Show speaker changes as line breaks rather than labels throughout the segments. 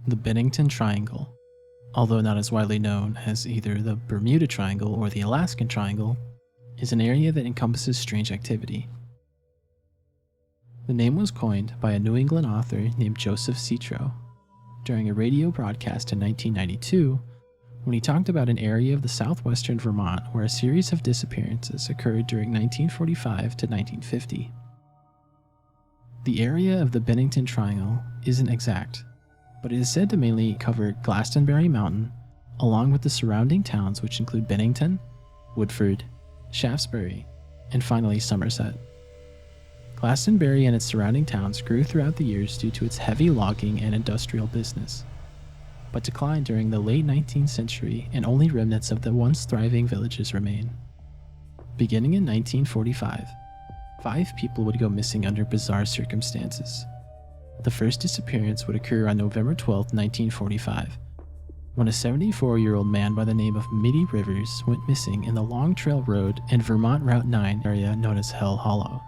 The Bennington Triangle, although not as widely known as either the Bermuda Triangle or the Alaskan Triangle, is an area that encompasses strange activity. The name was coined by a New England author named Joseph Citro during a radio broadcast in 1992 when he talked about an area of the southwestern Vermont where a series of disappearances occurred during 1945 to 1950. The area of the Bennington Triangle isn't exact, but it is said to mainly cover Glastonbury Mountain, along with the surrounding towns which include Bennington, Woodford, Shaftesbury, and finally Somerset. Glastonbury and its surrounding towns grew throughout the years due to its heavy logging and industrial business, but declined during the late 19th century and only remnants of the once thriving villages remain. Beginning in 1945, 5 people would go missing under bizarre circumstances. The first disappearance would occur on November 12, 1945, when a 74-year-old man by the name of Mitty Rivers went missing in the Long Trail Road and Vermont Route 9 area known as Hell Hollow.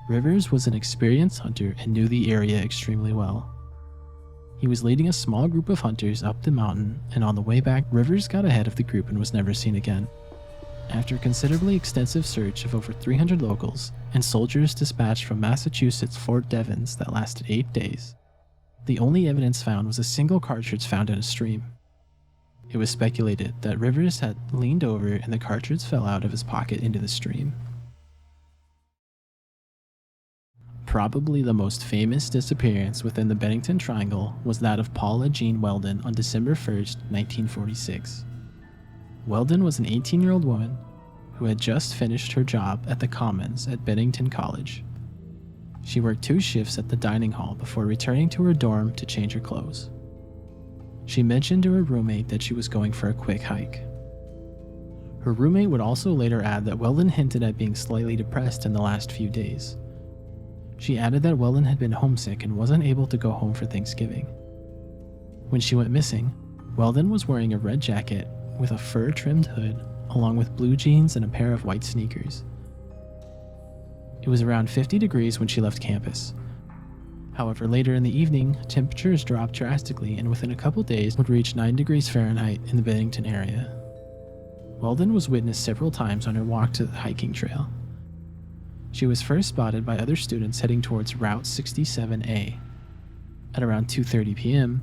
Rivers was an experienced hunter and knew the area extremely well. He was leading a small group of hunters up the mountain, and on the way back, Rivers got ahead of the group and was never seen again. After a considerably extensive search of over 300 locals and soldiers dispatched from Massachusetts Fort Devens that lasted 8 days, the only evidence found was a single cartridge found in a stream. It was speculated that Rivers had leaned over and the cartridge fell out of his pocket into the stream. Probably the most famous disappearance within the Bennington Triangle was that of Paula Jean Weldon on December 1st, 1946. Weldon was an 18-year-old woman who had just finished her job at the Commons at Bennington College. She worked 2 shifts at the dining hall before returning to her dorm to change her clothes. She mentioned to her roommate that she was going for a quick hike. Her roommate would also later add that Weldon hinted at being slightly depressed in the last few days. She added that Weldon had been homesick and wasn't able to go home for Thanksgiving. When she went missing, Weldon was wearing a red jacket with a fur-trimmed hood, along with blue jeans and a pair of white sneakers. It was around 50 degrees when she left campus. However, later in the evening, temperatures dropped drastically and within a couple days would reach 9 degrees Fahrenheit in the Bennington area. Weldon was witnessed several times on her walk to the hiking trail. She was first spotted by other students heading towards Route 67A. At around 2:30 p.m.,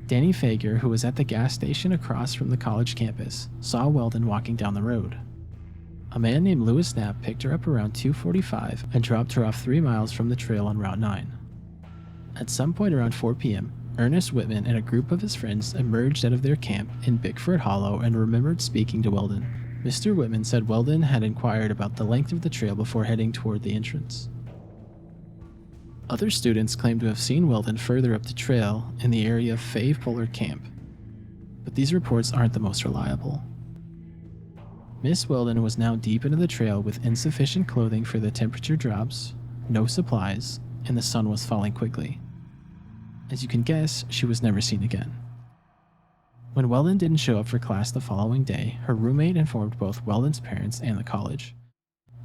Danny Fager, who was at the gas station across from the college campus, saw Weldon walking down the road. A man named Lewis Knapp picked her up around 2:45 and dropped her off 3 miles from the trail on Route 9. At some point around 4 p.m., Ernest Whitman and a group of his friends emerged out of their camp in Bickford Hollow and remembered speaking to Weldon. Mr. Whitman said Weldon had inquired about the length of the trail before heading toward the entrance. Other students claimed to have seen Weldon further up the trail in the area of Fay Pollard Camp, but these reports aren't the most reliable. Miss Weldon was now deep into the trail with insufficient clothing for the temperature drops, no supplies, and the sun was falling quickly. As you can guess, she was never seen again. When Weldon didn't show up for class the following day, her roommate informed both Weldon's parents and the college.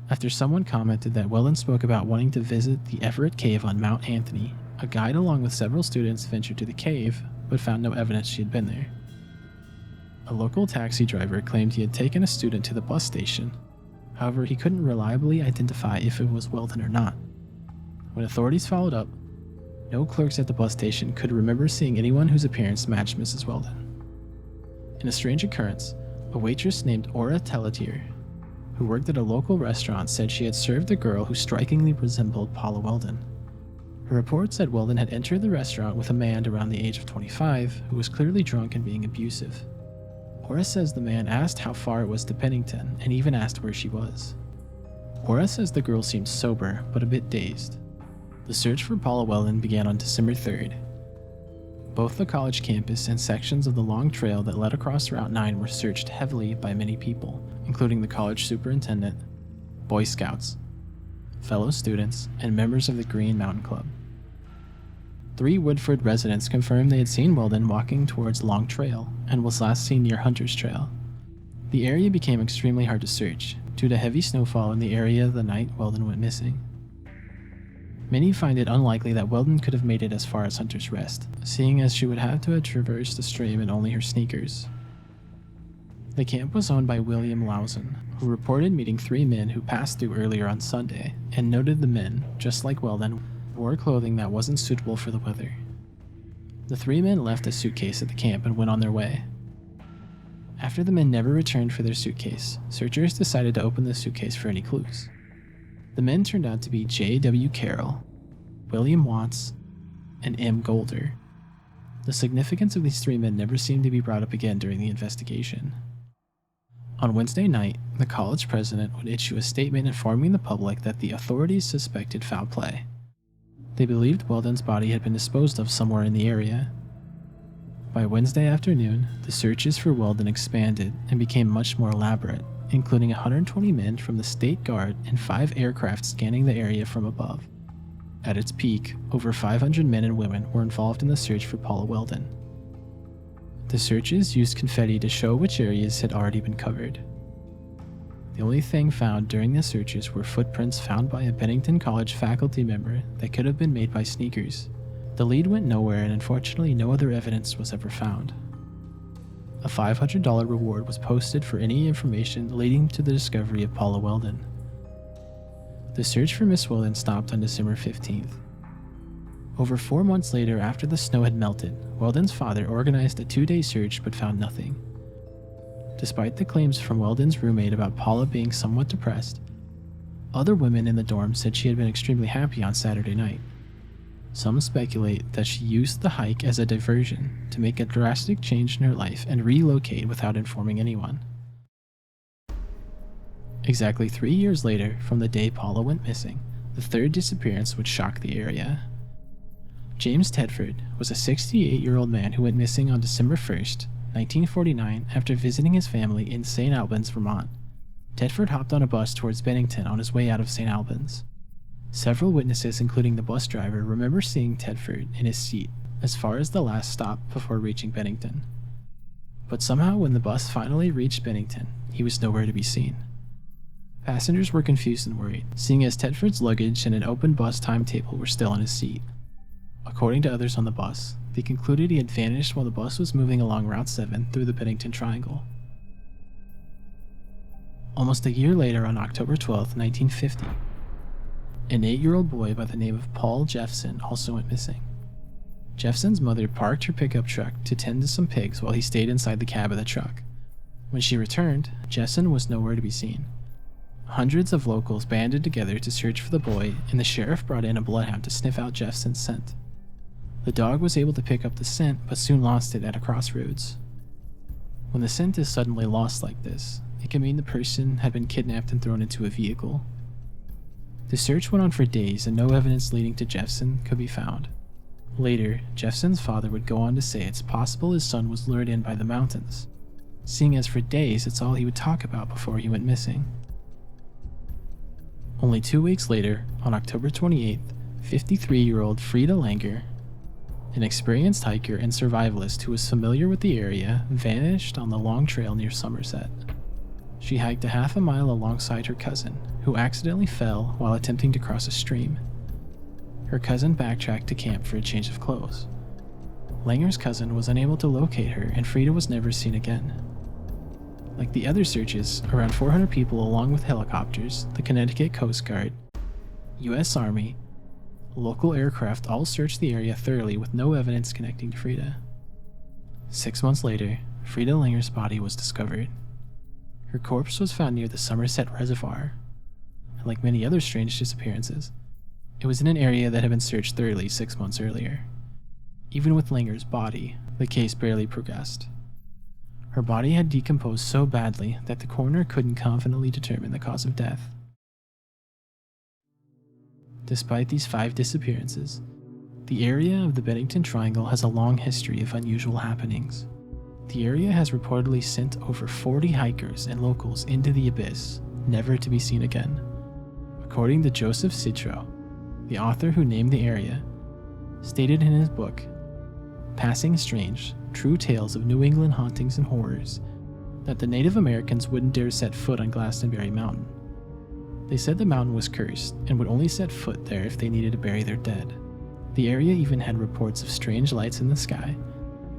After someone commented that Weldon spoke about wanting to visit the Everett Cave on Mount Anthony, a guide along with several students ventured to the cave, but found no evidence she had been there. A local taxi driver claimed he had taken a student to the bus station. However, he couldn't reliably identify if it was Weldon or not. When authorities followed up, no clerks at the bus station could remember seeing anyone whose appearance matched Mrs. Weldon. In a strange occurrence, a waitress named Ora Telletier, who worked at a local restaurant, said she had served a girl who strikingly resembled Paula Weldon. Her report said Weldon had entered the restaurant with a man around the age of 25 who was clearly drunk and being abusive. Ora says the man asked how far it was to Bennington and even asked where she was. Ora says the girl seemed sober but a bit dazed. The search for Paula Weldon began on December 3rd. Both the college campus and sections of the long trail that led across Route 9 were searched heavily by many people, including the college superintendent, Boy Scouts, fellow students, and members of the Green Mountain Club. 3 Woodford residents confirmed they had seen Weldon walking towards Long Trail and was last seen near Hunter's Trail. The area became extremely hard to search due to heavy snowfall in the area the night Weldon went missing. Many find it unlikely that Weldon could have made it as far as Hunter's Rest, seeing as she would have to have traversed the stream in only her sneakers. The camp was owned by William Lawson, who reported meeting 3 men who passed through earlier on Sunday, and noted the men, just like Weldon, wore clothing that wasn't suitable for the weather. The 3 men left a suitcase at the camp and went on their way. After the men never returned for their suitcase, searchers decided to open the suitcase for any clues. The men turned out to be J.W. Carroll, William Watts, and M. Golder. The significance of these 3 men never seemed to be brought up again during the investigation. On Wednesday night, the college president would issue a statement informing the public that the authorities suspected foul play. They believed Weldon's body had been disposed of somewhere in the area. By Wednesday afternoon, the searches for Weldon expanded and became much more elaborate, including 120 men from the State Guard and 5 aircraft scanning the area from above. At its peak, over 500 men and women were involved in the search for Paula Weldon. The searches used confetti to show which areas had already been covered. The only thing found during the searches were footprints found by a Bennington College faculty member that could have been made by sneakers. The lead went nowhere, and unfortunately no other evidence was ever found. A $500 reward was posted for any information leading to the discovery of Paula Weldon. The search for Miss Weldon stopped on December 15th. Over 4 months later, after the snow had melted, Weldon's father organized a 2-day search but found nothing. Despite the claims from Weldon's roommate about Paula being somewhat depressed, other women in the dorm said she had been extremely happy on Saturday night. Some speculate that she used the hike as a diversion to make a drastic change in her life and relocate without informing anyone. Exactly 3 years later from the day Paula went missing, the 3rd disappearance would shock the area. James Tedford was a 68-year-old man who went missing on December 1st, 1949 after visiting his family in St. Albans, Vermont. Tedford hopped on a bus towards Bennington on his way out of St. Albans. Several witnesses, including the bus driver, remember seeing Tedford in his seat as far as the last stop before reaching Bennington. But somehow when the bus finally reached Bennington, he was nowhere to be seen. Passengers were confused and worried, seeing as Tedford's luggage and an open bus timetable were still on his seat. According to others on the bus, they concluded he had vanished while the bus was moving along Route 7 through the Bennington Triangle. Almost a year later, on October 12, 1950, an 8-year-old boy by the name of Paul Jeffson also went missing. Jeffson's mother parked her pickup truck to tend to some pigs while he stayed inside the cab of the truck. When she returned, Jeffson was nowhere to be seen. Hundreds of locals banded together to search for the boy, and the sheriff brought in a bloodhound to sniff out Jeffson's scent. The dog was able to pick up the scent, but soon lost it at a crossroads. When the scent is suddenly lost like this, it can mean the person had been kidnapped and thrown into a vehicle. The search went on for days, and no evidence leading to Jeffson could be found. Later, Jeffson's father would go on to say it's possible his son was lured in by the mountains, seeing as for days it's all he would talk about before he went missing. Only 2 weeks later, on October 28th, 53-year-old Frida Langer, an experienced hiker and survivalist who was familiar with the area, vanished on the long trail near Somerset. She hiked a half a mile alongside her cousin, who accidentally fell while attempting to cross a stream. Her cousin backtracked to camp for a change of clothes. Langer's cousin was unable to locate her, and Frida was never seen again. Like the other searches, around 400 people along with helicopters, the Connecticut Coast Guard, U.S. Army, local aircraft all searched the area thoroughly with no evidence connecting to Frida. 6 months later, Frida Langer's body was discovered. Her corpse was found near the Somerset Reservoir, and like many other strange disappearances, it was in an area that had been searched thoroughly 6 months earlier. Even with Langer's body, the case barely progressed. Her body had decomposed so badly that the coroner couldn't confidently determine the cause of death. Despite these 5 disappearances, the area of the Bennington Triangle has a long history of unusual happenings. The area has reportedly sent over 40 hikers and locals into the abyss, never to be seen again. According to Joseph Citro, the author who named the area, stated in his book, Passing Strange, True Tales of New England Hauntings and Horrors, that the Native Americans wouldn't dare set foot on Glastonbury Mountain. They said the mountain was cursed and would only set foot there if they needed to bury their dead. The area even had reports of strange lights in the sky,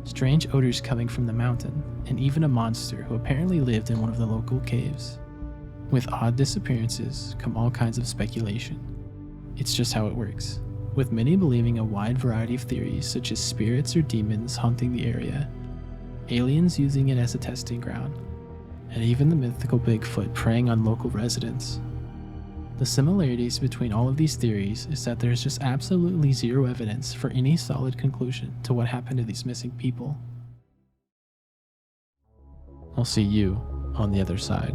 strange odors coming from the mountain, and even a monster who apparently lived in one of the local caves. With odd disappearances come all kinds of speculation. It's just how it works, with many believing a wide variety of theories such as spirits or demons haunting the area, aliens using it as a testing ground, and even the mythical Bigfoot preying on local residents. The similarities between all of these theories is that there's just absolutely zero evidence for any solid conclusion to what happened to these missing people. I'll see you on the other side.